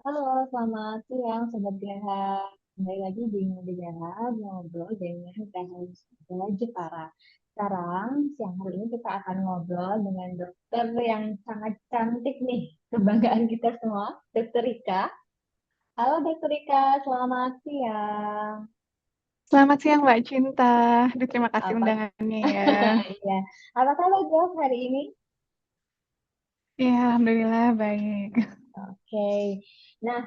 Halo, selamat siang Sobat Graha. Kembali lagi di Ngode Graha, ngobrol dengan Graha Jepara. Sekarang, siang hari ini kita akan ngobrol dengan dokter yang sangat cantik nih. Kebanggaan kita semua, Dokter Rika. Halo Dokter Rika, selamat siang. Selamat siang Mbak Cinta. Aduh, terima kasih Apa? undangannya ya. Iya, apa kabar Dok hari ini? Ya, Alhamdulillah baik. Oke. Nah,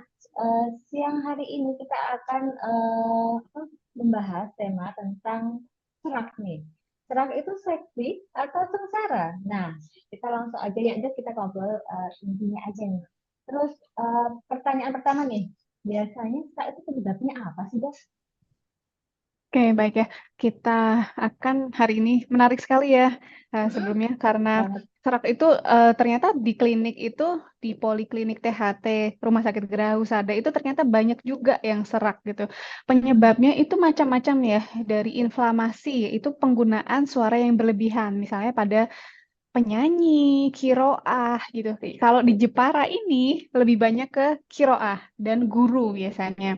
siang hari ini kita akan membahas tema tentang serak nih. Serak itu seksi atau sengsara? Nah, kita langsung aja ya, Dok, kita ngobrol intinya aja nih. Terus pertanyaan pertama nih, biasanya serak itu penyebabnya apa sih, Dok? Oke, baik ya. Kita akan hari ini menarik sekali ya Mm-mm. sebelumnya karena Banget. serak itu ternyata di klinik itu di Poliklinik THT Rumah Sakit Geraha Husada itu ternyata banyak juga yang serak gitu. Penyebabnya itu macam-macam ya, dari inflamasi, itu penggunaan suara yang berlebihan, misalnya pada penyanyi, kiroah gitu. Kalau di Jepara ini lebih banyak ke kiroah dan guru biasanya,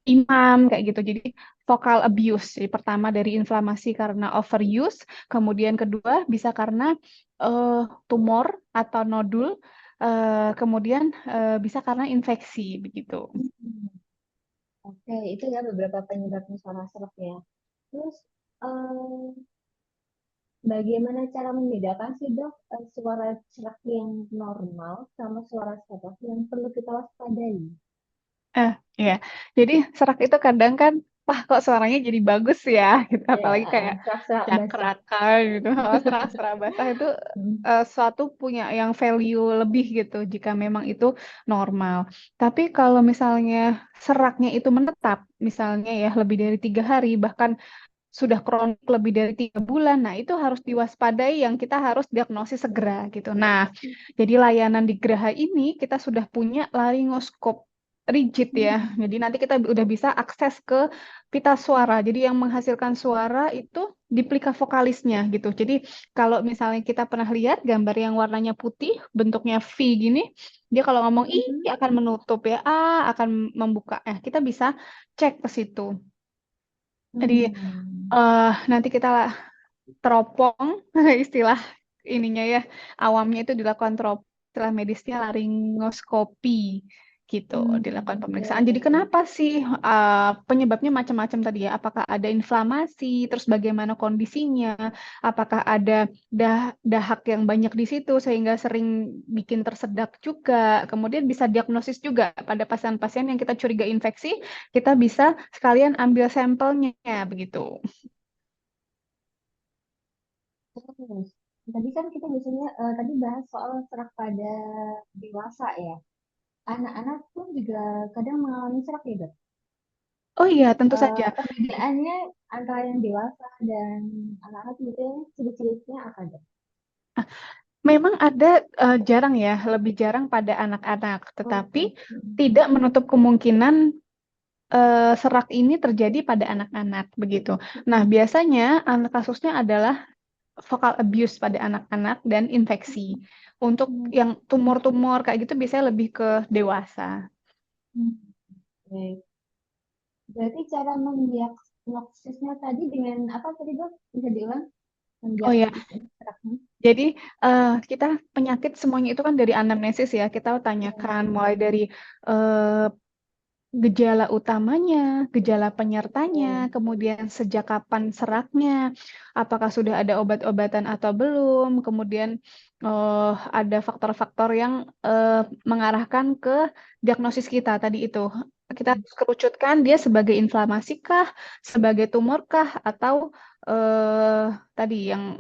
imam kayak gitu. Jadi vocal abuse. Jadi pertama dari inflamasi karena overuse, kemudian kedua bisa karena eh, tumor atau nodul, kemudian bisa karena infeksi begitu. Hmm. Oke, itu ya beberapa penyebabnya suara serak ya. Terus bagaimana cara membedakan sih dok suara serak yang normal sama suara serak yang perlu kita waspadai? Eh, ya. Jadi serak itu kadang kan, wah kok suaranya jadi bagus ya, gitu. Ya, Apalagi kayak serak-serak basah. cakraka gitu. Oh, serak-serak basah itu Hmm. suatu punya yang value lebih gitu jika memang itu normal. Tapi kalau misalnya seraknya itu menetap, misalnya ya lebih dari 3 hari, bahkan sudah kronik lebih dari 3 bulan, nah itu harus diwaspadai yang kita harus diagnosis segera gitu. Nah, jadi layanan di Geraha ini kita sudah punya laryngoskop rigid ya. Jadi nanti kita udah bisa akses ke pita suara. Jadi yang menghasilkan suara itu di plika vokalisnya gitu. Jadi kalau misalnya kita pernah lihat gambar yang warnanya putih, bentuknya V gini, dia kalau ngomong I akan menutup ya, A akan membuka. Kita bisa cek ke situ. Jadi Hmm. nanti kita teropong istilah ininya ya, awamnya itu dilakukan teropong, istilah medisnya laringoskopi gitu, dilakukan Oke, pemeriksaan. Jadi oke. kenapa sih penyebabnya macam-macam tadi ya? Apakah ada inflamasi, terus bagaimana kondisinya? Apakah ada dahak yang banyak di situ sehingga sering bikin tersedak juga? Kemudian bisa diagnosis juga pada pasien-pasien yang kita curiga infeksi, kita bisa sekalian ambil sampelnya begitu. Terus, tadi kan kita biasanya tadi bahas soal serak pada dewasa ya. Anak-anak pun juga kadang mengalami serak ya, dok. Oh iya, tentu saja. Perbedaannya antara yang dewasa dan anak-anak itu ciri-cirinya apa, dok? Memang ada, jarang ya, lebih jarang pada anak-anak, tetapi Oke. Hmm. tidak menutup kemungkinan serak ini terjadi pada anak-anak begitu. Nah, biasanya kasusnya adalah vocal abuse pada anak-anak dan infeksi. Untuk Hmm. yang tumor-tumor kayak gitu biasanya lebih ke dewasa. Hmm. Oke. Berarti cara mendiagnosisnya tadi dengan apa tadi dok? Bisa diulang? Oh ya, Mendiagnosis seraknya? jadi kita penyakit semuanya itu kan dari anamnesis ya. Kita Ya. tanyakan mulai dari eh, gejala utamanya, gejala penyertanya, Oke. kemudian sejak kapan seraknya, apakah sudah ada obat-obatan atau belum, kemudian ada faktor-faktor yang eh, mengarahkan ke diagnosis kita tadi itu. Kita harus kerucutkan dia sebagai inflamasi kah, sebagai tumor kah, atau tadi yang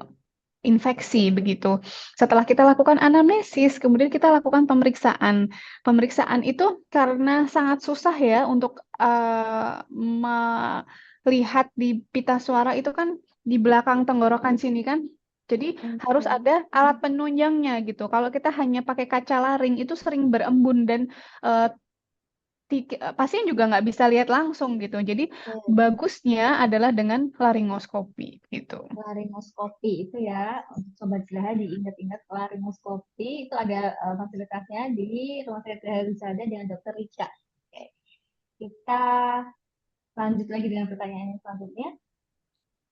infeksi begitu. Setelah kita lakukan anamnesis, kemudian kita lakukan pemeriksaan. Pemeriksaan itu karena sangat susah ya untuk melihat di pita suara itu kan di belakang tenggorokan sini kan. Jadi harus Oke. ada alat penunjangnya gitu. Kalau kita hanya pakai kaca laring itu sering berembun dan eh, pasien juga nggak bisa lihat langsung gitu. Jadi bagusnya adalah dengan laringoskopi gitu. Laringoskopi itu ya, untuk Sobat Geraha diingat-ingat laringoskopi itu ada fasilitasnya di Rumah Sakit Geraha Wisada dengan Dokter Rica. Oke. Kita lanjut lagi dengan pertanyaan yang selanjutnya.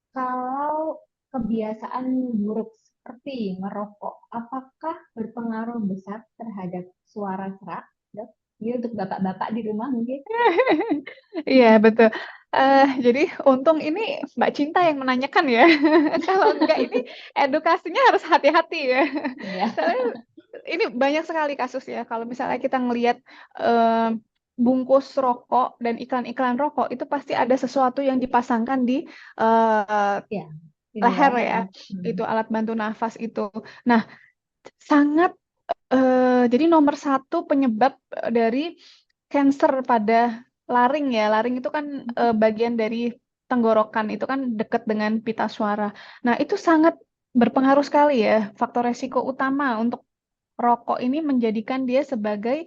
Kalau kebiasaan buruk seperti merokok, apakah berpengaruh besar terhadap suara serak, Dok? Ini untuk bapak-bapak di rumah mungkin. Iya, betul. Jadi untung ini Mbak Cinta yang menanyakan ya. Kalau enggak ini edukasinya harus hati-hati ya. Iya. Soalnya ini banyak sekali kasus ya. Kalau misalnya kita ngelihat eh, bungkus rokok dan iklan-iklan rokok itu pasti ada sesuatu yang dipasangkan di eh, Ya, di leher luar ya. ya. Itu alat bantu nafas itu. Nah, sangat jadi nomor satu penyebab dari cancer pada laring ya. Laring itu kan bagian dari tenggorokan, itu kan dekat dengan pita suara. Nah, itu sangat berpengaruh sekali ya. Faktor resiko utama untuk rokok ini menjadikan dia sebagai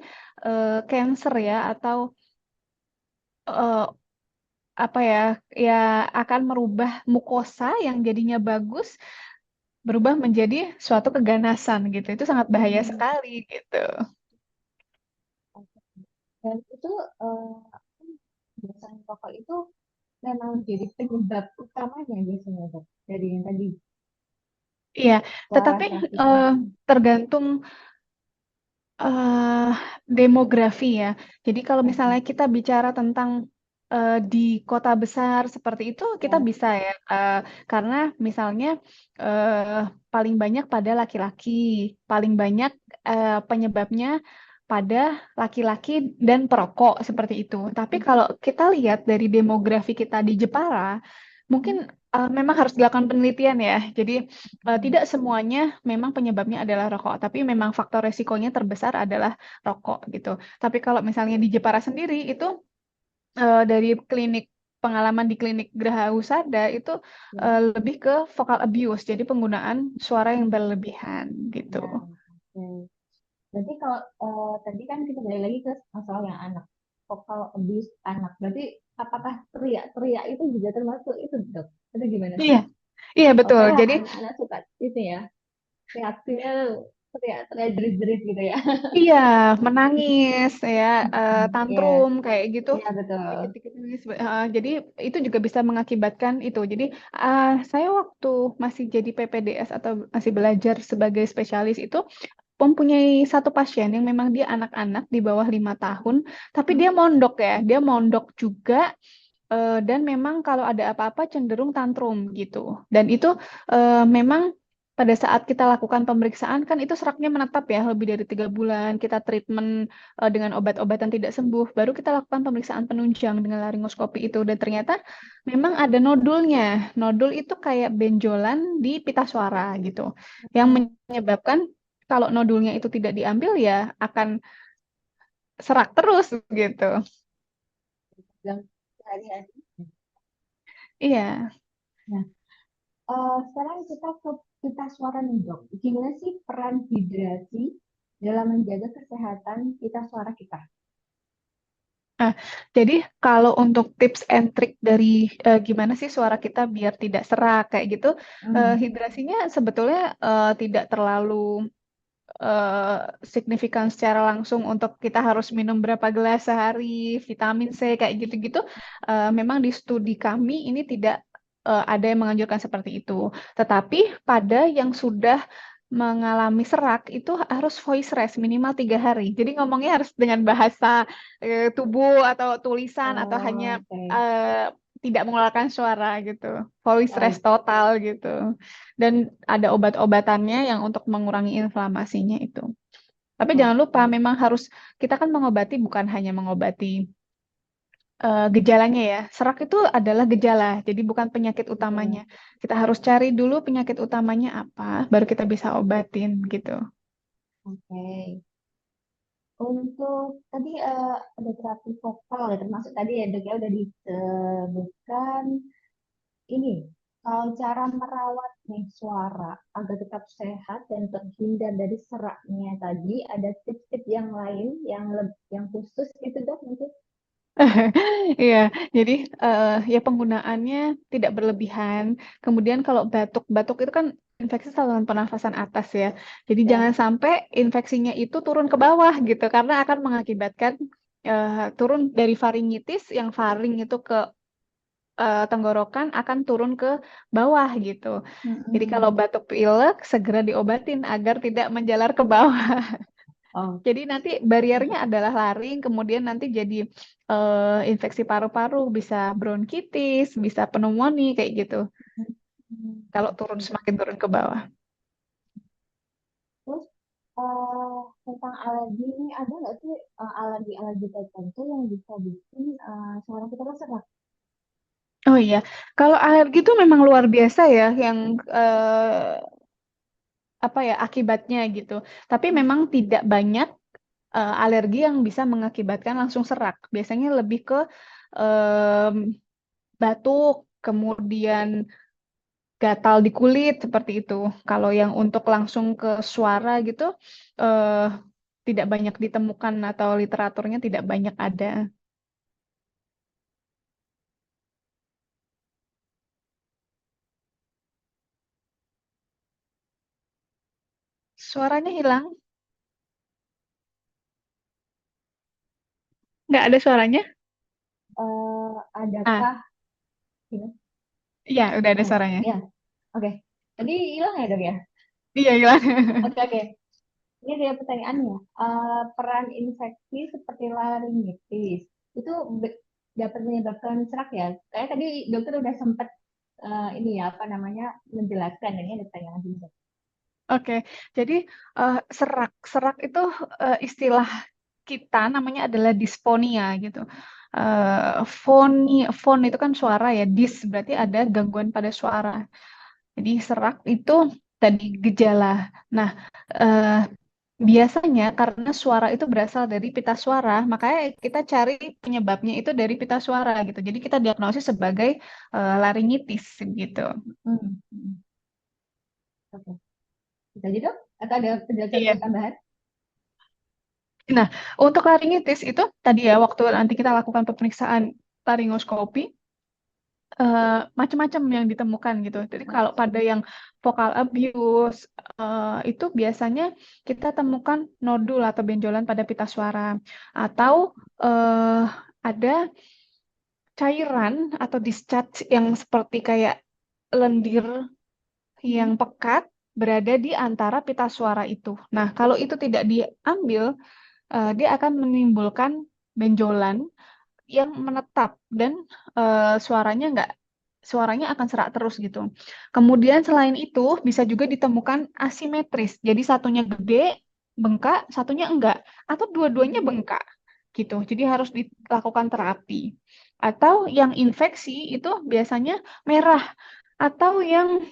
cancer ya, atau eh, apa ya, ya akan merubah mukosa yang jadinya bagus berubah menjadi suatu keganasan gitu. Itu sangat bahaya Hmm. sekali gitu. Dan itu biasanya rokok itu memang jadi penyebab utamanya biasanya, Dok. Dari yang tadi Iya, suara tetapi keras itu. eh, tergantung eh, demografi ya. Jadi kalau Oke. misalnya kita bicara tentang di kota besar seperti itu, kita Ya. bisa ya, karena misalnya eh, paling banyak pada laki-laki, paling banyak penyebabnya pada laki-laki dan perokok seperti itu. Tapi kalau kita lihat dari demografi kita di Jepara, mungkin memang harus dilakukan penelitian ya. Jadi tidak semuanya memang penyebabnya adalah rokok, tapi memang faktor resikonya terbesar adalah rokok gitu. Tapi kalau misalnya di Jepara sendiri itu dari pengalaman di klinik Geraha Usada itu Ya. lebih ke vocal abuse, jadi penggunaan suara yang berlebihan gitu. Ya. Oke. Berarti kalau tadi kan kita balik lagi ke masalah yang anak, vocal abuse anak. Berarti apakah teriak-teriak itu juga termasuk itu, Dok? Itu gimana sih? Iya, iya Oh, betul. soalnya Jadi anak-anak suka itu ya, reaksinya teriak-teriak jerit-jerit gitu ya. iya, menangis ya, Iya, tantrum kayak gitu. iya betul. Dikit-dikit nangis. Jadi itu juga bisa mengakibatkan itu. Jadi saya waktu masih jadi PPDS atau masih belajar sebagai spesialis itu mempunyai satu pasien yang memang dia anak-anak di bawah 5 tahun, tapi Hmm? dia mondok ya, dia mondok juga. Dan memang kalau ada apa-apa cenderung tantrum gitu. Dan itu memang pada saat kita lakukan pemeriksaan kan itu seraknya menetap ya lebih dari 3 bulan. Kita treatment dengan obat-obatan tidak sembuh. Baru kita lakukan pemeriksaan penunjang dengan laringoskopi itu. Dan ternyata memang ada nodulnya. Nodul itu kayak benjolan di pita suara gitu. Yang Oh, menyebabkan kalau nodulnya itu tidak diambil ya akan serak terus gitu. bilang sehari-hari. Iya. Nah, sekarang kita ke pita suara nih, Dok. Gimana sih peran hidrasi dalam menjaga kesehatan pita suara kita? Nah, jadi kalau untuk tips and trick dari gimana sih suara kita biar tidak serak kayak gitu, Hmm. hidrasinya sebetulnya tidak terlalu eh, signifikan secara langsung untuk kita harus minum berapa gelas sehari, vitamin C kayak gitu-gitu. Memang di studi kami ini tidak ada yang menganjurkan seperti itu. Tetapi pada yang sudah mengalami serak itu harus voice rest minimal 3 hari. Jadi ngomongnya harus dengan bahasa tubuh atau tulisan atau hanya Oh, oke. eh, tidak mengeluarkan suara gitu. Voice rest Baik. total gitu. Dan ada obat-obatannya yang untuk mengurangi inflamasinya itu. Tapi jangan lupa Oke. memang harus kita kan mengobati bukan hanya mengobati gejalanya ya. Serak itu adalah gejala, jadi bukan penyakit utamanya. Oke. Kita harus cari dulu penyakit utamanya apa, baru kita bisa obatin gitu. Oke. Untuk tadi ada terapi vokal ya, termasuk tadi ya dok ya udah disebutkan ini. Kalau cara merawat nih suara agar tetap sehat dan terhindar dari seraknya tadi, ada tips-tips yang lain yang khusus gitu dok mungkin? Iya, jadi ya penggunaannya tidak berlebihan. Kemudian kalau batuk-batuk itu kan infeksi saluran pernafasan atas ya. Jadi jangan Ya. sampai infeksinya itu turun ke bawah gitu, karena akan mengakibatkan turun dari faringitis, yang faring itu ke tenggorokan akan turun ke bawah gitu. Jadi kalau Mm-mm. batuk pilek segera diobatin agar tidak menjalar ke bawah. Oh. Jadi nanti bariernya adalah laring, kemudian nanti jadi infeksi paru-paru, bisa bronkitis, bisa pneumonia kayak gitu. Kalau turun Oke. semakin turun ke bawah. Terus tentang alergi ini ada nggak sih alergi-alergi tertentu yang bisa bikin suara kita berserak? Oh iya, kalau alergi itu memang luar biasa ya, yang eh, apa ya akibatnya gitu. Tapi memang tidak banyak alergi yang bisa mengakibatkan langsung serak. Biasanya lebih ke em, batuk, kemudian gatal di kulit seperti itu. Kalau yang untuk langsung ke suara gitu, eh, tidak banyak ditemukan atau literaturnya tidak banyak ada. Suaranya hilang, nggak ada suaranya. Ah, Adakah ini? iya udah ada Oh, suaranya. ya, oke. Tadi hilang ya dok ya? Iya hilang. Oke, oke. Ini dia pertanyaannya. Peran infeksi seperti laringitis itu dapat menyebabkan serak ya? Kayak tadi dokter udah sempat ini ya apa namanya menjelaskan. Ini ada pertanyaan juga. Oke, jadi serak, serak itu istilah kita namanya adalah disfonia gitu. Fon itu kan suara ya, dis berarti ada gangguan pada suara. Jadi serak itu tadi gejala. Nah, eh, biasanya karena suara itu berasal dari pita suara, makanya kita cari penyebabnya itu dari pita suara gitu. Jadi kita diagnosis sebagai laringitis gitu. Hmm. Hmm. Oke. Bisa aja dok? Atau ada penjelasan Iya. tambahan? Nah, untuk laringitis itu tadi ya waktu nanti kita lakukan pemeriksaan laringoskopi, macam-macam yang ditemukan gitu. Jadi kalau pada yang vokal abuse itu biasanya kita temukan nodul atau benjolan pada pita suara, atau eh, ada cairan atau discharge yang seperti kayak lendir yang Hmm. pekat berada di antara pita suara itu. Nah, kalau itu tidak diambil, dia akan menimbulkan benjolan yang menetap dan suaranya akan serak terus gitu. Kemudian selain itu bisa juga ditemukan asimetris. Jadi satunya gede, bengkak, satunya enggak, atau dua-duanya bengkak gitu. Jadi harus dilakukan terapi. Atau yang infeksi itu biasanya merah, atau yang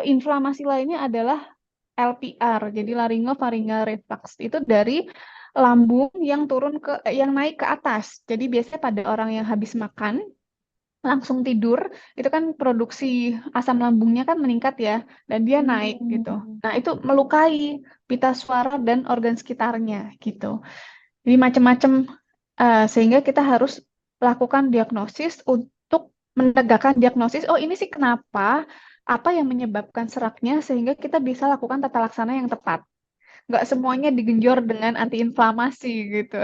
inflamasi lainnya adalah LPR, jadi laringopharyngeal reflux itu dari lambung yang yang naik ke atas. Jadi biasanya pada orang yang habis makan langsung tidur, itu kan produksi asam lambungnya kan meningkat ya, dan dia naik gitu. Hmm. Nah, itu melukai pita suara dan organ sekitarnya gitu. Jadi macam-macam sehingga kita harus lakukan diagnosis untuk menegakkan diagnosis. Oh, ini sih kenapa? Apa yang menyebabkan seraknya sehingga kita bisa lakukan tata laksana yang tepat. Nggak semuanya digenjor dengan antiinflamasi gitu.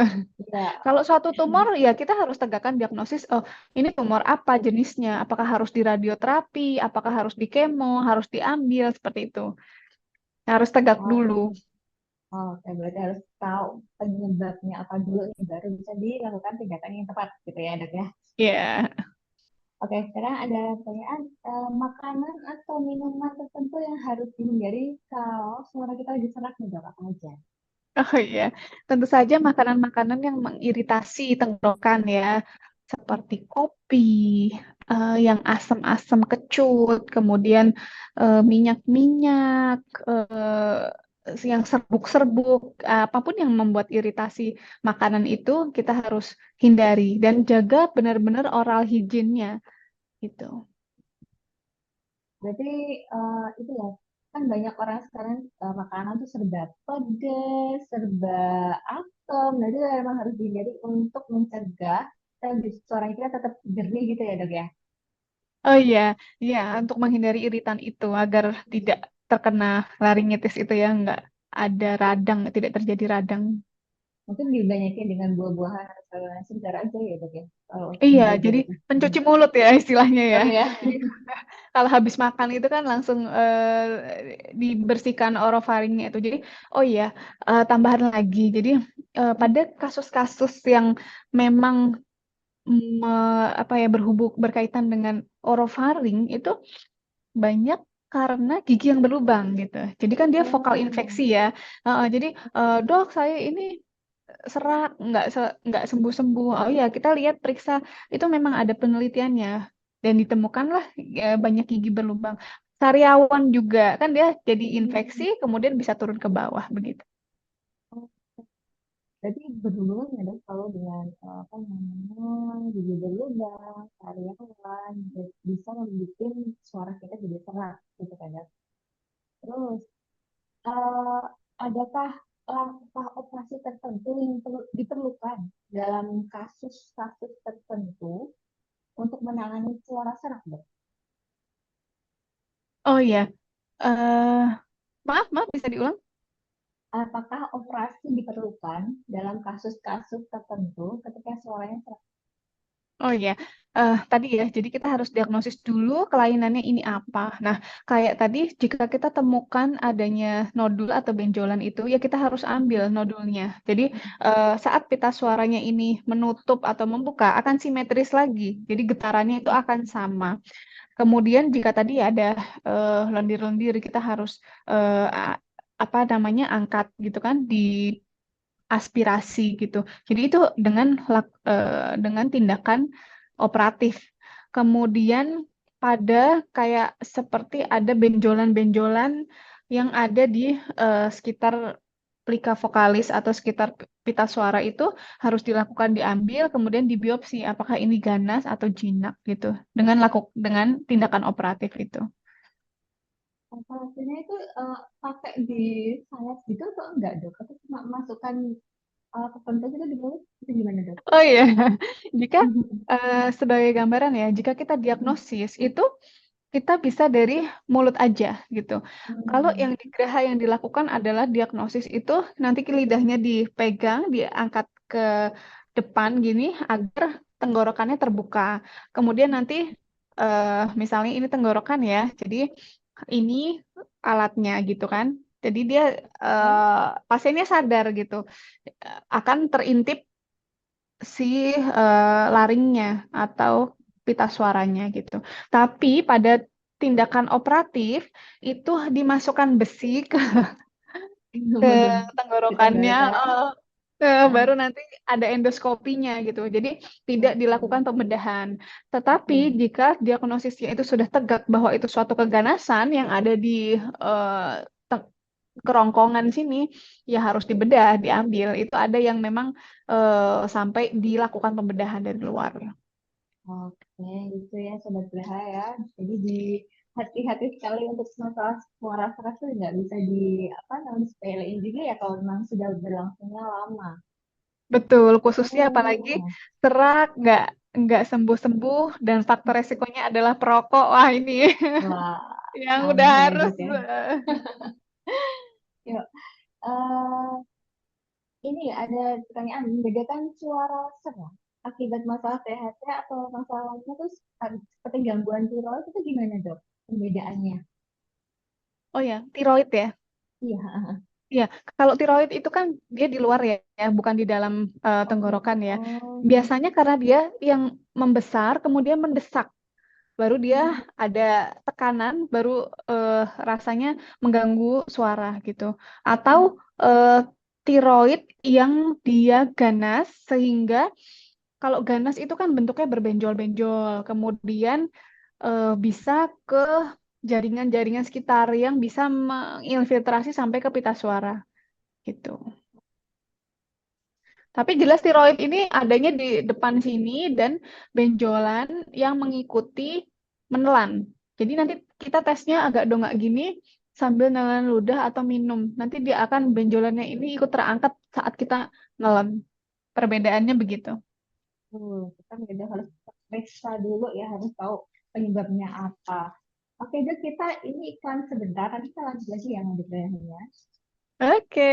Ya. Kalau suatu tumor ya kita harus tegakkan diagnosis. Oh, ini tumor apa jenisnya? Apakah harus di radioterapi? Apakah harus di kemo? Harus diambil seperti itu. Harus tegak Oh, dulu. oh, oke. Berarti harus tahu penyebabnya apa dulu nih, baru bisa dilakukan tindakan yang tepat gitu ya dok ya. Ya. Oke, sekarang ada pertanyaan, makanan atau minuman tertentu yang harus dihindari kalau suara kita lagi serak nih dok, apa aja? Oh iya, tentu saja makanan-makanan yang mengiritasi tenggorokan ya, seperti kopi, yang asam-asam kecut, kemudian minyak-minyak, yang serbuk-serbuk, apapun yang membuat iritasi makanan itu kita harus hindari dan jaga benar-benar oral hygiene-nya gitu. Berarti itu ya, kan banyak orang sekarang makanan tuh serba pedas, serba asam, nah itu memang harus dihindari untuk mencegah. suara kita tetap jernih gitu ya dok ya. Oh iya, iya untuk menghindari iritan itu agar tidak terkena laringitis itu ya, nggak ada radang, tidak terjadi radang. Mungkin dibanyakin dengan buah-buahan atau sayuran segar aja ya dok ya. Kalau untuk Iya, menjaga jadi itu. pencuci mulut ya istilahnya ya. Oh ya. Jadi kalau habis makan itu kan langsung dibersihkan orofaringnya itu. Jadi, oh iya, tambahan lagi. Jadi pada kasus-kasus yang memang apa ya berkaitan dengan orofaring itu banyak karena gigi yang berlubang gitu. Jadi kan dia vokal Oh. infeksi ya. Jadi dok saya ini serak nggak sembuh-sembuh. Oh ya kita lihat periksa itu memang ada penelitiannya dan ditemukanlah banyak gigi berlubang. Sariawan juga kan dia jadi infeksi kemudian bisa turun ke bawah begitu. Berarti berhubungan ya dok kalau dengan apa namanya gigi berlubang, karyawan, bisa membuat suara kita jadi serak gitu kan dok. Terus eh, adakah langkah operasi tertentu yang perlu diperlukan dalam kasus-kasus tertentu untuk menangani suara serak dok? Oh ya, maaf maaf bisa diulang. Apakah operasi diperlukan dalam kasus-kasus tertentu ketika suaranya serak? Oh iya, tadi ya, jadi kita harus diagnosis dulu kelainannya ini apa. Nah, kayak tadi jika kita temukan adanya nodul atau benjolan itu, ya kita harus ambil nodulnya. Jadi saat pita suaranya ini menutup atau membuka akan simetris lagi. Jadi getarannya itu akan sama. Kemudian jika tadi ada lendir-lendir, kita harus apa namanya angkat gitu kan di aspirasi gitu. Jadi itu dengan tindakan operatif. Kemudian pada kayak seperti ada benjolan-benjolan yang ada di sekitar plika vokalis atau sekitar pita suara itu harus dilakukan diambil kemudian dibiopsi apakah ini ganas atau jinak gitu dengan tindakan operatif itu. Operasinya itu pakai di sayap gitu atau enggak dok? Atau cuma masukkan alat tertentu gitu di mulut? Itu gimana dok? Oh iya, jika sebagai gambaran ya, jika kita diagnosis itu kita bisa dari mulut aja gitu. Kalau Hmm. yang di Graha yang dilakukan adalah diagnosis itu nanti lidahnya dipegang, diangkat ke depan gini agar tenggorokannya terbuka. Kemudian nanti misalnya ini tenggorokan ya, jadi ini alatnya gitu kan. Jadi dia Oke. pasiennya sadar gitu akan terintip si laringnya atau pita suaranya gitu. Tapi pada tindakan operatif itu dimasukkan besi ke Waduh, di tenggorokannya, tenggorokan. baru nanti ada endoskopinya gitu. Jadi tidak dilakukan pembedahan. Tetapi Oke. jika diagnosisnya itu sudah tegak bahwa itu suatu keganasan yang ada di te- kerongkongan sini, ya harus dibedah, diambil. Itu ada yang memang sampai dilakukan pembedahan dari luar. Oke, itu ya Sobat BH ya. Jadi di hati-hati sekali untuk masalah suara keras itu nggak bisa di apa namanya sepelein juga ya kalau memang sudah berlangsungnya lama. Betul, khususnya apalagi Oh, serak nggak sembuh-sembuh dan faktor resikonya adalah perokok. Wah ini wah, yang udah sama ya harus. dok ya. Yuk, eh, ini ada pertanyaan membedakan suara serak akibat masalah THC atau masalah lainnya tuh seperti gangguan tiroid itu gimana dok? Pembedaannya? Oh ya, tiroid ya. Iya. Iya, kalau tiroid itu kan dia di luar ya, bukan di dalam tenggorokan ya. Oh, Biasanya karena dia yang membesar kemudian mendesak, baru dia ada tekanan, baru eh, rasanya mengganggu suara gitu. Atau eh, tiroid yang dia ganas sehingga kalau ganas itu kan bentuknya berbenjol-benjol, kemudian bisa ke jaringan-jaringan sekitar yang bisa menginfiltrasi sampai ke pita suara gitu. Tapi jelas tiroid ini adanya di depan sini dan benjolan yang mengikuti menelan. Jadi nanti kita tesnya agak dongak gini sambil nelan ludah atau minum. Nanti dia akan benjolannya ini ikut terangkat saat kita nelan. Perbedaannya begitu. Kita udah harus periksa dulu ya, harus tahu penyebabnya apa. Oke, Dok, kita ini iklan sebentar, nanti kita lanjut lagi ya ngobrolnya. Oke.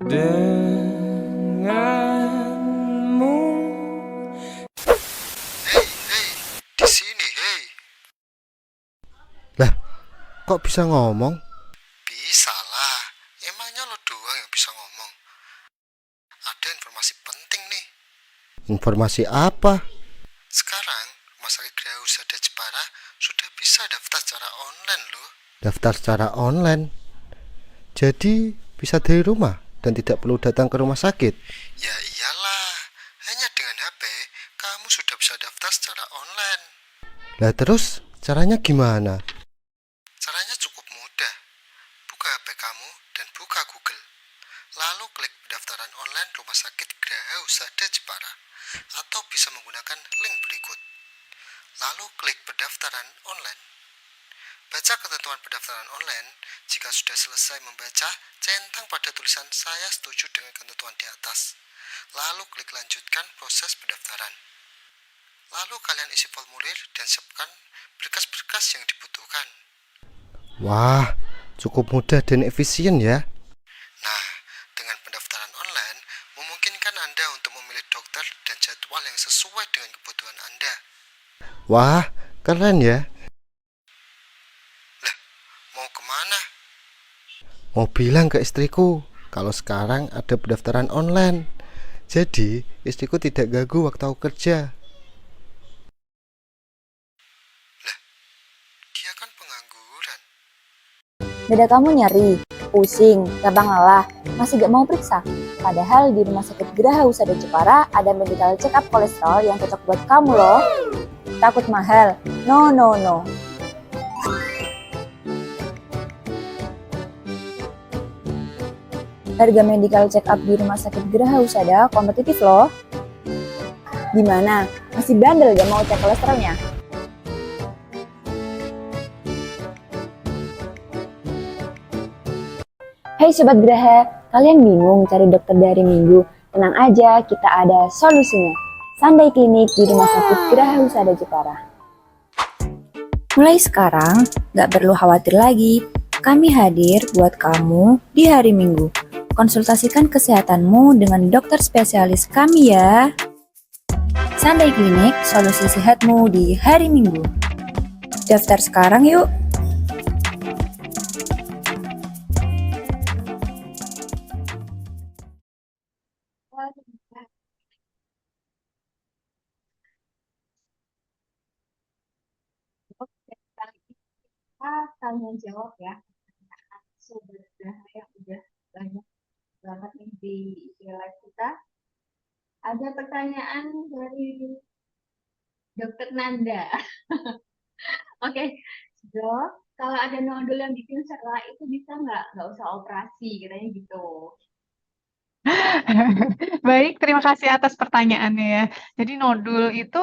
Denganmu. Hei, di sini, hei. Lah, kok bisa ngomong? Bisa lah. Emangnya lo doang yang bisa ngomong. Ada informasi penting nih. Informasi apa? Sekarang, Rumah Sakit Geraha Husada Jepara sudah bisa daftar secara online loh. Daftar secara online? Jadi bisa dari rumah dan tidak perlu datang ke rumah sakit? Ya iyalah, hanya dengan HP kamu sudah bisa daftar secara online. Lah terus caranya gimana? Caranya cukup mudah. Buka HP kamu dan buka Google. Lalu klik pendaftaran online Rumah Sakit Geraha Husada Jepara. Atau bisa menggunakan link berikut. Lalu klik pendaftaran online. Baca ketentuan pendaftaran online. Jika sudah selesai membaca, centang pada tulisan "Saya setuju dengan ketentuan di atas". Lalu klik lanjutkan proses pendaftaran. Lalu kalian isi formulir dan siapkan berkas-berkas yang dibutuhkan. Wah, cukup mudah dan efisien ya. Nah, dengan pendaftaran online, memungkinkan Anda untuk memilih dokter dan jadwal yang sesuai dengan kebutuhan Anda. Wah, keren ya. Lah, mau kemana? Mau bilang ke istriku kalau sekarang ada pendaftaran online. Jadi, istriku tidak ganggu waktu aku kerja. Lah, dia kan pengangguran. Dada kamu nyeri, pusing, gampang lelah, masih gak mau periksa? Padahal di Rumah Sakit Geraha Husada Jepara ada medical check up kolesterol yang cocok buat kamu loh. Takut mahal? No, no, no. Harga medical check up di Rumah Sakit Geraha Husada kompetitif loh. Gimana? Masih bandel gak mau cek kolesterolnya? Hai Sobat Geraha, kalian bingung cari dokter dari minggu? Tenang aja, kita ada solusinya. Sunday Clinic di Rumah Sakit Geraha Husada Jepara. Mulai sekarang, gak perlu khawatir lagi. Kami hadir buat kamu di hari Minggu. Konsultasikan kesehatanmu dengan dokter spesialis kami ya. Sunday Clinic, solusi sehatmu di hari Minggu. Daftar sekarang yuk. Oke, kali ini kita tanya jawab ya. Sobat Geraha yang udah banyak banget nih di live kita. Ada pertanyaan dari Dokter Nanda. Oke, Dok, kalau ada nodul yang bikin cerah itu bisa nggak? Nggak usah operasi, katanya gitu. Baik, terima kasih atas pertanyaannya ya. Jadi nodul itu,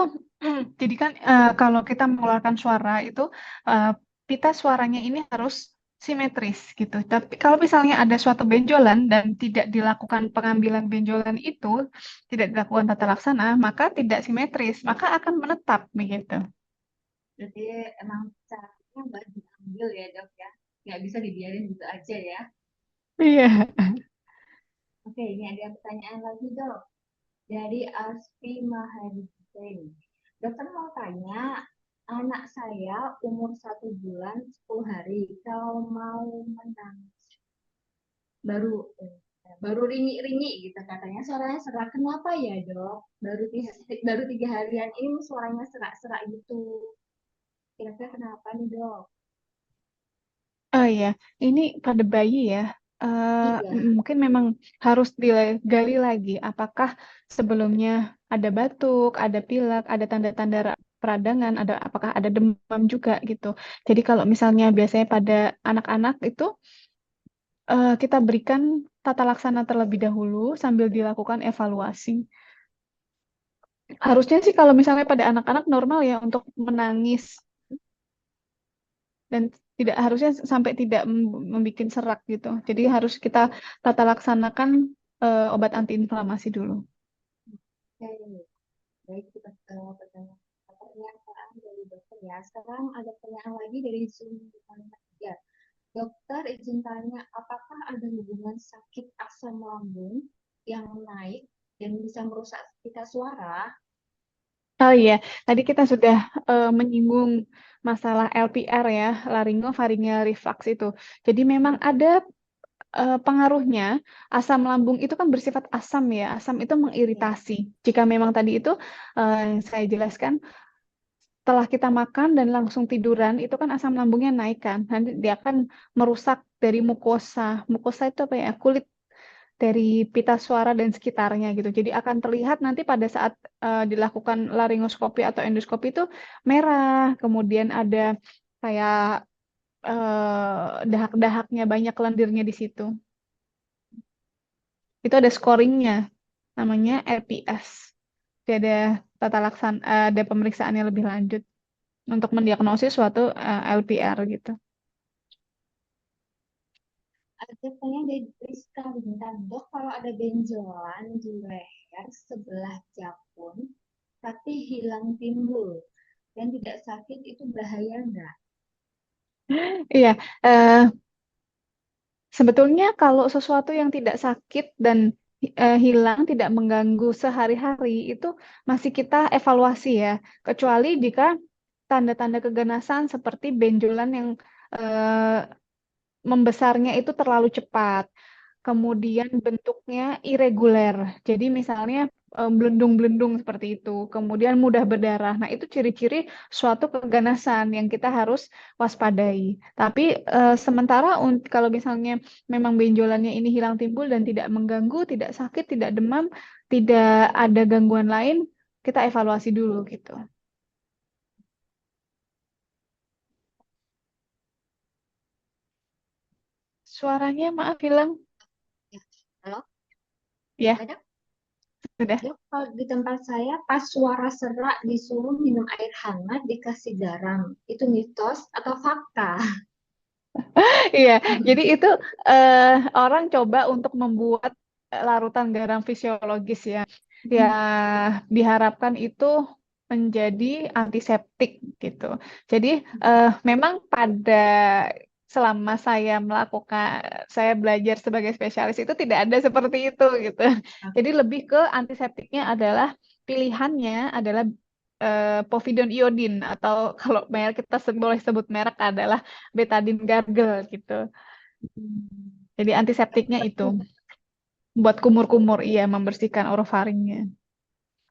jadi kan kalau kita mengeluarkan suara itu, eh, pita suaranya ini harus simetris gitu. Tapi kalau misalnya ada suatu benjolan dan tidak dilakukan pengambilan benjolan itu, tidak dilakukan tata laksana, maka tidak simetris, maka akan menetap begitu. Berarti emang caranya baru diambil ya, Dok ya. Nggak bisa dibiarin gitu aja ya. Iya. Oke, ini ada pertanyaan lagi, Dok. Dari Asfi Mahadipeng. Dokter mau tanya, anak saya umur 1 bulan 10 hari, kalau mau menangis baru baru ringi-ringi gitu katanya suaranya serak. Kenapa ya, Dok? Baru 3 harian ini suaranya serak-serak gitu. Kira-kira kenapa nih, Dok? Oh iya, ini pada bayi ya. Iya. Mungkin memang harus digali lagi. Apakah sebelumnya ada batuk, ada pilek, ada tanda-tanda peradangan, apakah ada demam juga gitu. Jadi kalau misalnya biasanya pada anak-anak itu kita berikan tata laksana terlebih dahulu sambil dilakukan evaluasi. Harusnya sih kalau misalnya pada anak-anak normal ya untuk menangis dan tidak harusnya sampai tidak membuat serak gitu. Jadi harus kita tata laksanakan obat antiinflamasi dulu. Oke, baik kita ke pernyataan dari dokter ya. Sekarang ada pertanyaan lagi dari Zoom 3. Dokter, izin tanya, apakah ada hubungan sakit asam lambung yang naik dan bisa merusak pita suara? Oh iya, tadi kita sudah menyinggung masalah LPR ya, laryngopharyngeal reflux itu. Jadi memang ada pengaruhnya. Asam lambung itu kan bersifat asam ya, asam itu Ya. mengiritasi. Jika memang tadi itu yang saya jelaskan, setelah kita makan dan langsung tiduran, itu kan asam lambungnya naik kan. Nanti dia akan merusak dari mukosa. Mukosa itu apa ya? Kulit dari pita suara dan sekitarnya gitu. Jadi akan terlihat nanti pada saat dilakukan laringoskopi atau endoskopi itu merah, kemudian ada kayak dahak-dahaknya, banyak lendirnya di situ. Itu ada scoringnya, namanya RPS. Jadi ada tata laksana, ada pemeriksaan yang lebih lanjut untuk mendiagnosis suatu LPR gitu. Ada pertanyaan dari Rizka Bintang, dok, kalau ada benjolan di leher sebelah jangkung, tapi hilang timbul dan tidak sakit, itu bahaya enggak? Iya, eh, sebetulnya kalau sesuatu yang tidak sakit dan hilang, tidak mengganggu sehari-hari, itu masih kita evaluasi ya. Kecuali jika tanda-tanda keganasan seperti benjolan yang eh, membesarnya itu terlalu cepat. Kemudian bentuknya irregular. Jadi misalnya belendung-belendung seperti itu. Kemudian mudah berdarah. Nah, itu ciri-ciri suatu keganasan yang kita harus waspadai. Tapi sementara kalau misalnya memang benjolannya ini hilang timbul dan tidak mengganggu, tidak sakit, tidak demam, tidak ada gangguan lain, kita evaluasi dulu gitu. Suaranya maaf hilang. Ya. Halo, Ya, ada? sudah. Dok, kalau di tempat saya pas suara serak disuruh minum air hangat dikasih garam, itu mitos atau fakta? Iya, jadi itu eh, orang coba untuk membuat larutan garam fisiologis ya. Ya, diharapkan itu menjadi antiseptik gitu. Jadi memang pada selama saya belajar sebagai spesialis itu tidak ada seperti itu gitu. Jadi lebih ke antiseptiknya adalah pilihannya adalah povidone iodin atau kalau merek kita boleh sebut merek adalah betadine gargle gitu. Jadi antiseptiknya itu buat kumur-kumur, iya membersihkan orofaringnya.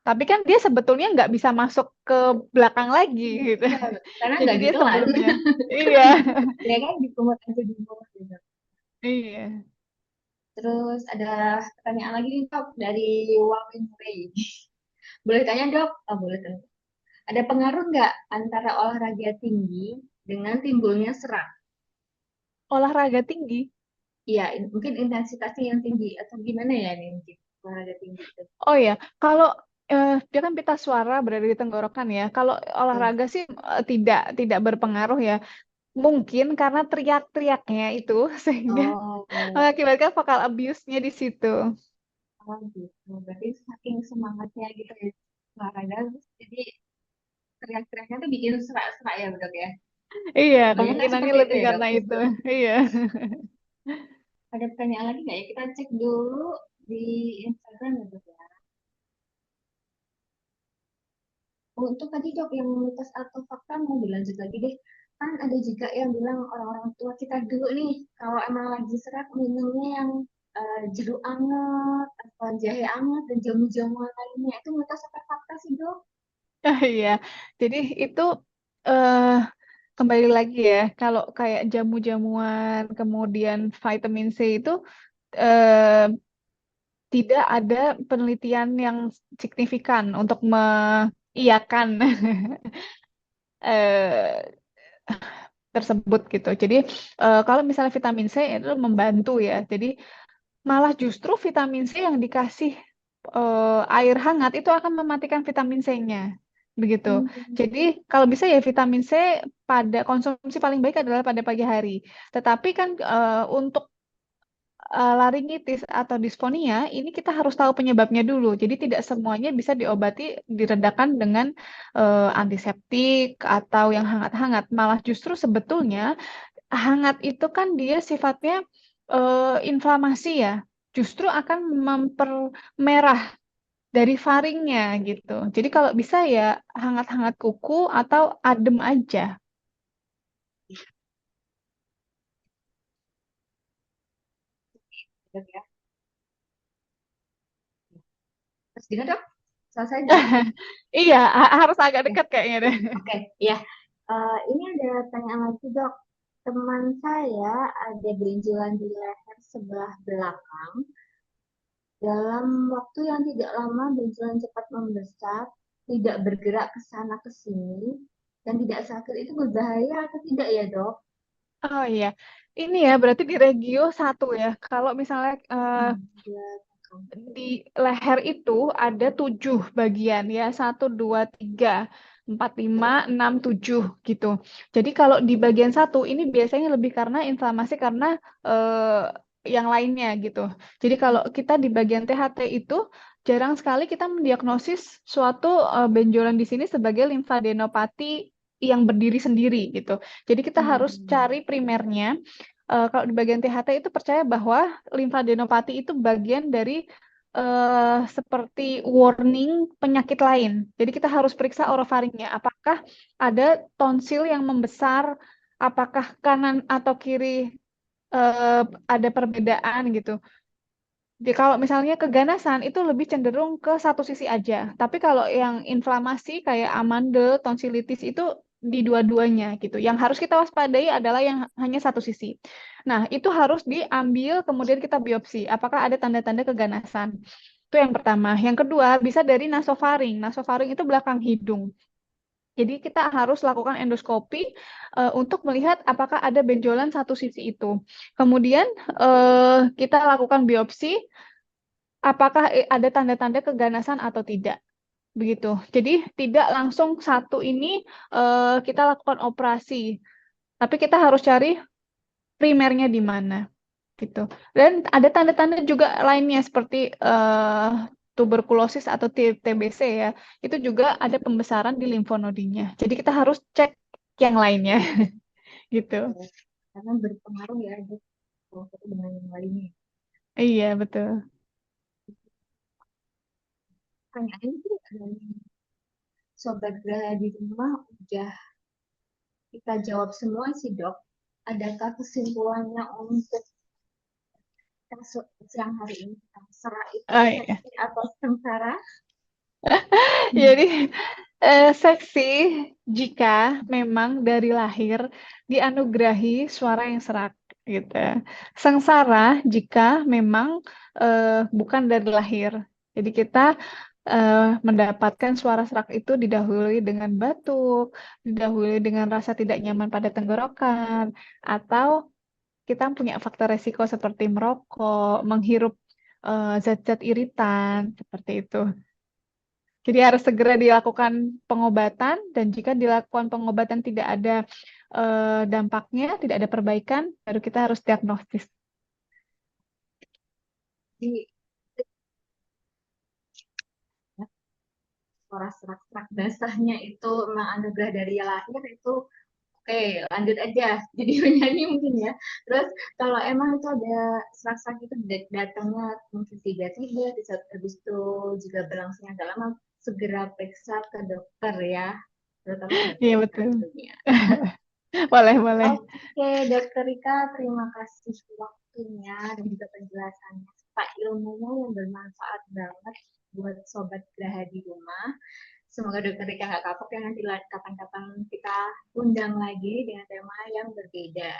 Tapi kan dia sebetulnya nggak bisa masuk ke belakang lagi gitu. Iya, karena Jadi nggak dia ditelan. sebelumnya, iya, Ya kan dikumur aja di mulut gitu. iya. Terus ada pertanyaan lagi nih dok dari Wawin Ray. Boleh tanya dok? Oh, boleh tanya. Ada pengaruh nggak antara olahraga tinggi dengan timbulnya serak? Olahraga tinggi. Iya, mungkin intensitasnya yang tinggi atau gimana ya nih mungkin olahraga tinggi itu? Oh ya, kalau dia kan pita suara berada di tenggorokan ya. Kalau Ya. olahraga sih tidak berpengaruh ya. Mungkin karena teriak-teriaknya itu sehingga Oh, mengakibatkan vokal abuse-nya di situ. oh gitu. Berarti saking semangatnya gitu ya olahraga, terus jadi teriak-teriaknya tuh bikin serak-serak ya dok ya. Iya, Kebanyakan kemungkinannya seperti itu lebih ya dok. karena itu. Iya. Ada pertanyaan lagi nggak ya? Kita cek dulu di Instagram ya dok ya. Untuk tadi dok yang mitos atau fakta mau dilanjut lagi deh. Kan ada juga yang bilang orang-orang tua kita dulu nih, kalau emang lagi serak minumnya yang jeruk anget, atau jahe anget, dan jamu-jamu lainnya. Itu mitos atau fakta sih dok? Iya. Jadi itu eh kembali lagi ya, kalau kayak jamu-jamuan, kemudian vitamin C itu eh, tidak ada penelitian yang signifikan untuk mengiyakan eh, tersebut gitu. Jadi kalau misalnya vitamin C itu membantu ya. Jadi malah justru vitamin C yang dikasih air hangat itu akan mematikan vitamin C-nya. Begitu. Hmm. Jadi kalau bisa ya vitamin C pada konsumsi paling baik adalah pada pagi hari. Tetapi kan untuk laringitis atau disfonia ini kita harus tahu penyebabnya dulu. Jadi tidak semuanya bisa diobati diredakan dengan antiseptik atau yang hangat-hangat. Malah justru sebetulnya hangat itu kan dia sifatnya inflamasi ya. Justru akan mempermerah dari faringnya gitu. Jadi kalau bisa ya hangat-hangat kuku atau adem aja. Dok, ya. Terus gini dok, selesai dok. Iya, harus agak dekat kayaknya deh. Oke, ya. Ini ada pertanyaan lagi dok. Teman saya ada benjolan di leher sebelah belakang. Dalam waktu yang tidak lama, benjolan cepat membesar, tidak bergerak ke sana ke sini, dan tidak sakit. Itu berbahaya atau tidak ya dok? Oh iya, ini ya berarti di regio 1 ya. Kalau misalnya Dia di leher itu ada 7 bagian ya, 1, 2, 3, 4, 5, 6, 7 gitu. Jadi kalau di bagian 1 ini biasanya lebih karena inflamasi karena yang lainnya gitu. Jadi kalau kita di bagian THT itu jarang sekali kita mendiagnosis suatu benjolan di sini sebagai limfadenopati yang berdiri sendiri gitu. Jadi kita harus cari primernya. Kalau di bagian THT itu percaya bahwa limfadenopati itu bagian dari seperti warning penyakit lain. Jadi kita harus periksa orofaringnya. Apakah ada tonsil yang membesar? Apakah kanan atau kiri ada perbedaan gitu. Jadi kalau misalnya keganasan itu lebih cenderung ke satu sisi aja. Tapi kalau yang inflamasi kayak amandel, tonsilitis itu di dua-duanya gitu. Yang harus kita waspadai adalah yang hanya satu sisi. Nah, itu harus diambil kemudian kita biopsi. Apakah ada tanda-tanda keganasan? Itu yang pertama. Yang kedua, bisa dari nasofaring. Nasofaring itu belakang hidung. Jadi kita harus lakukan endoskopi untuk melihat apakah ada benjolan satu sisi itu. Kemudian kita lakukan biopsi, apakah ada tanda-tanda keganasan atau tidak. Begitu. Jadi tidak langsung satu ini kita lakukan operasi, tapi kita harus cari primernya di mana. Gitu. Dan ada tanda-tanda juga lainnya seperti tuberkulosis atau TBC ya. Itu juga ada pembesaran di limfonodinya. Jadi kita harus cek yang lainnya gitu. karena berpengaruh ya dok, satu dengan yang lainnya. Iya, betul. Pertanyaan itu dari sobat Graha di rumah udah kita jawab semua sih dok. Adakah kesimpulannya untuk kasus yang hari ini tentang serak itu Oh, iya. seksi atau sengsara? Jadi seksi jika memang dari lahir dianugerahi suara yang serak gitu. Sengsara jika memang bukan dari lahir. Jadi kita mendapatkan suara serak itu didahului dengan batuk, didahului dengan rasa tidak nyaman pada tenggorokan, atau kita punya faktor resiko seperti merokok, menghirup zat-zat iritan, seperti itu. Jadi harus segera dilakukan pengobatan dan jika dilakukan pengobatan tidak ada dampaknya, tidak ada perbaikan, baru kita harus diagnosis. Di suara serak-serak basahnya itu memang anugerah dari lahir itu oke, lanjut aja. Jadi menyanyi mungkin ya. Terus kalau emang itu ada serak-serak itu datangnya mungkin tiba-tiba, habis itu juga berlangsung agak lama, segera periksa ke dokter ya. Terutama Iya dokter betul. tentunya. Boleh, boleh. Oke, Dokter Rika, terima kasih waktunya dan juga penjelasannya. Pak ilmunya yang bermanfaat banget buat sobat Graha di rumah. Semoga Dokter Rika nggak kapok ya nanti kapan-kapan kita undang lagi dengan tema yang berbeda.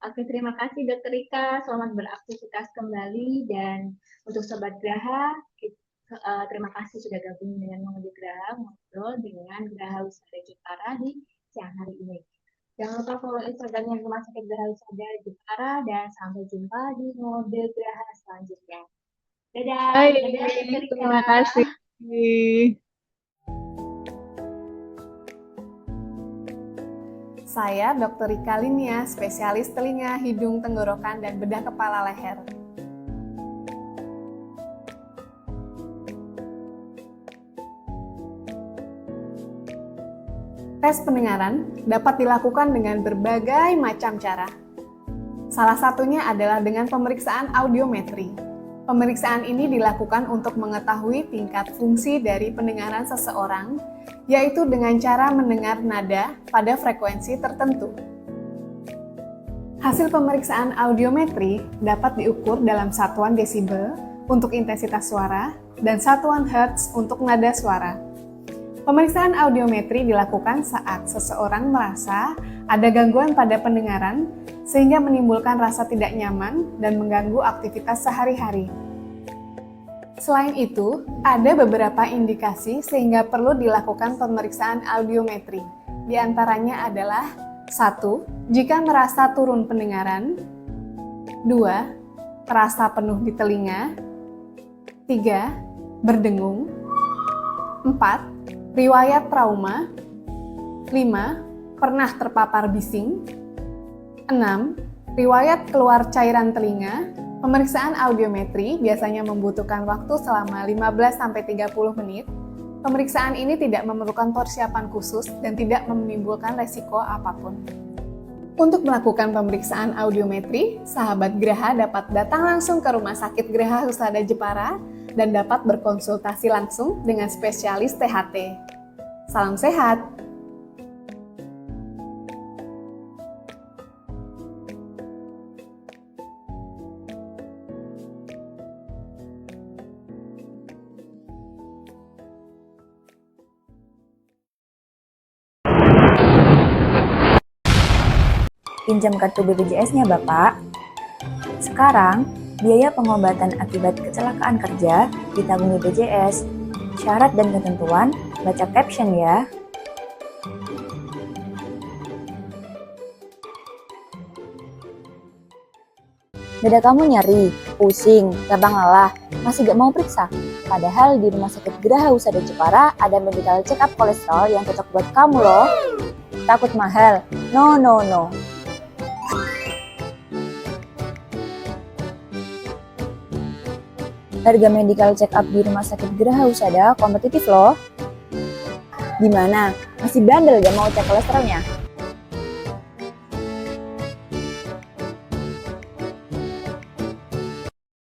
Oke, terima kasih Dokter Rika. Selamat beraktivitas kembali dan untuk sobat Graha, terima kasih sudah gabung dengan Menguji Graha, ngobrol dengan Graha Wisata Jepara di siang hari ini. Jangan lupa follow Instagramnya Rumah Sakit Graha Wisata Jepara dan sampai jumpa di Ngode Graha selanjutnya. Dadah, Baik, dadah Dr. Rika. terima kasih. Saya Dr. Rika Linia, spesialis telinga, hidung, tenggorokan, dan bedah kepala leher. Tes pendengaran dapat dilakukan dengan berbagai macam cara. Salah satunya adalah dengan pemeriksaan audiometri. Pemeriksaan ini dilakukan untuk mengetahui tingkat fungsi dari pendengaran seseorang, yaitu dengan cara mendengar nada pada frekuensi tertentu. Hasil pemeriksaan audiometri dapat diukur dalam satuan desibel untuk intensitas suara dan satuan hertz untuk nada suara. Pemeriksaan audiometri dilakukan saat seseorang merasa ada gangguan pada pendengaran sehingga menimbulkan rasa tidak nyaman dan mengganggu aktivitas sehari-hari. Selain itu, ada beberapa indikasi sehingga perlu dilakukan pemeriksaan audiometri. Di antaranya adalah 1. Jika merasa turun pendengaran. 2. Terasa penuh di telinga. 3. Berdengung. 4. Riwayat trauma. 5. Pernah terpapar bising. 6. Riwayat keluar cairan telinga. Pemeriksaan audiometri biasanya membutuhkan waktu selama 15-30 menit. Pemeriksaan ini tidak memerlukan persiapan khusus dan tidak menimbulkan resiko apapun. Untuk melakukan pemeriksaan audiometri, sahabat Graha dapat datang langsung ke Rumah Sakit Graha Husada Jepara dan dapat berkonsultasi langsung dengan spesialis THT. Salam sehat! Pinjam kartu BPJS-nya, Bapak. Sekarang, biaya pengobatan akibat kecelakaan kerja ditanggung BPJS. Syarat dan ketentuan, baca caption ya. Dada kamu nyeri, pusing, gampang lelah, masih gak mau periksa? Padahal di Rumah Sakit Graha Husada Jepara ada medical check up kolesterol yang cocok buat kamu loh. Takut mahal? No. Harga medical check up di Rumah Sakit Graha Husada kompetitif loh. Gimana? Masih bandel gak mau cek kolesterolnya?